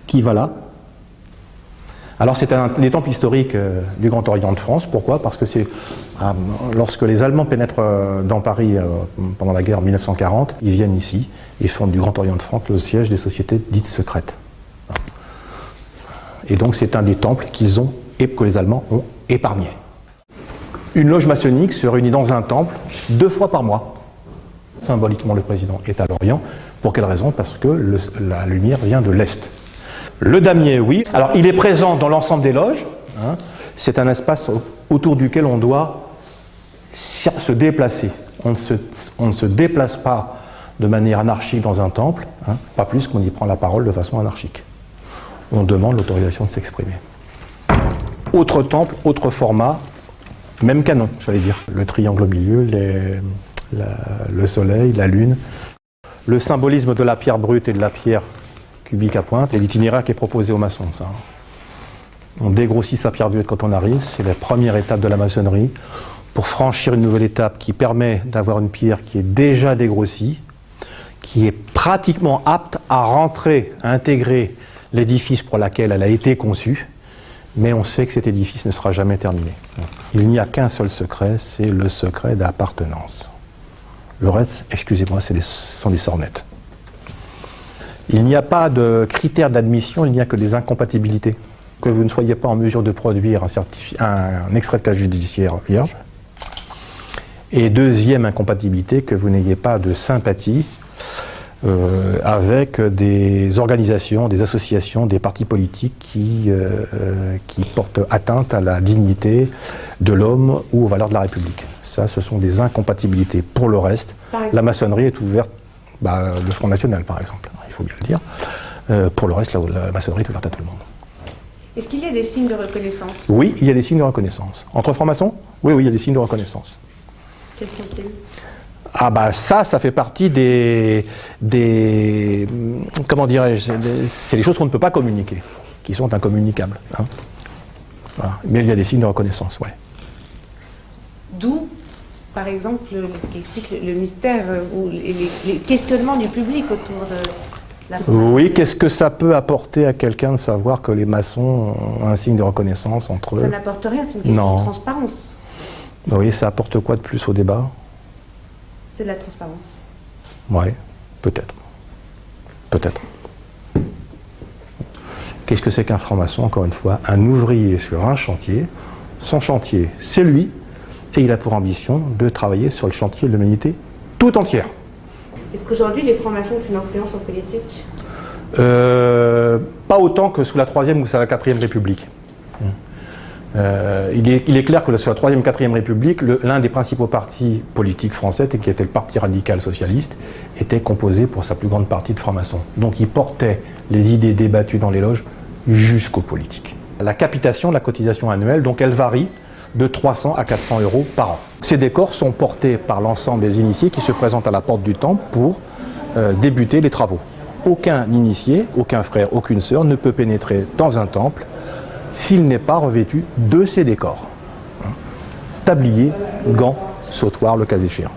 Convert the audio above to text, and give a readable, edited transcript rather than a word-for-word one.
qui va là. Alors c'est un des temples historiques du Grand Orient de France. Pourquoi? Parce que c'est lorsque les Allemands pénètrent dans Paris pendant la guerre en 1940, ils viennent ici et font du Grand Orient de France le siège des sociétés dites secrètes. Et donc c'est un des temples qu'ils ont et que les Allemands ont épargné. Une loge maçonnique se réunit dans un temple 2 fois par mois. Symboliquement, le président est à l'Orient. Pour quelle raison? Parce que la lumière vient de l'Est. Le damier, oui. Alors, il est présent dans l'ensemble des loges. Hein. C'est un espace autour duquel on doit se déplacer. On ne se déplace pas de manière anarchique dans un temple, hein, pas plus qu'on y prend la parole de façon anarchique. On demande l'autorisation de s'exprimer. Autre temple, autre format, même canon, j'allais dire. Le triangle au milieu, le soleil, la lune. Le symbolisme de la pierre brute et de la pierre cubique à pointe, et l'itinéraire qui est proposé aux maçons. Ça. On dégrossit sa pierre brute quand on arrive, c'est la première étape de la maçonnerie, pour franchir une nouvelle étape qui permet d'avoir une pierre qui est déjà dégrossie, qui est pratiquement apte à rentrer, à intégrer l'édifice pour lequel elle a été conçue, mais on sait que cet édifice ne sera jamais terminé. Il n'y a qu'un seul secret, c'est le secret d'appartenance. Le reste, excusez-moi, ce sont des sornettes. Il n'y a pas de critères d'admission, il n'y a que des incompatibilités. Que vous ne soyez pas en mesure de produire un extrait de casier judiciaire vierge. Et deuxième incompatibilité, que vous n'ayez pas de sympathie avec des organisations, des associations, des partis politiques qui portent atteinte à la dignité de l'homme ou aux valeurs de la République. Ça, ce sont des incompatibilités. Pour le reste, la maçonnerie est ouverte, le Front National par exemple, il faut bien le dire. Pour le reste, la maçonnerie est ouverte à tout le monde. Est-ce qu'il y a des signes de reconnaissance? Oui, il y a des signes de reconnaissance. Entre francs-maçons? Oui, il y a des signes de reconnaissance. Quels sont-ils? Ça fait partie comment dirais-je, c'est les choses qu'on ne peut pas communiquer, qui sont incommunicables. Hein. Voilà. Mais il y a des signes de reconnaissance, ouais. D'où, par exemple, ce qui explique le mystère ou les questionnements du public autour de la formation. Oui, qu'est-ce que ça peut apporter à quelqu'un de savoir que les maçons ont un signe de reconnaissance entre eux? Ça n'apporte rien, c'est une question de transparence. Oui, ça apporte quoi de plus au débat? C'est de la transparence. Oui, peut-être. Peut-être. Qu'est-ce que c'est qu'un franc-maçon, encore une fois? Un ouvrier sur un chantier. Son chantier, c'est lui. Et il a pour ambition de travailler sur le chantier de l'humanité tout entière. Est-ce qu'aujourd'hui, les francs-maçons ont une influence en politique? Pas autant que sous la 3e ou sous la 4e République. Il est clair que sous la 3e, 4e République, l'un des principaux partis politiques français, qui était le Parti radical socialiste, était composé pour sa plus grande partie de francs-maçons. Donc il portait les idées débattues dans les loges jusqu'aux politiques. La capitation, la cotisation annuelle, donc elle varie de 300 à 400 € par an. Ces décors sont portés par l'ensemble des initiés qui se présentent à la porte du temple pour débuter les travaux. Aucun initié, aucun frère, aucune sœur ne peut pénétrer dans un temple s'il n'est pas revêtu de ces décors. Tablier, gants, sautoir, le cas échéant.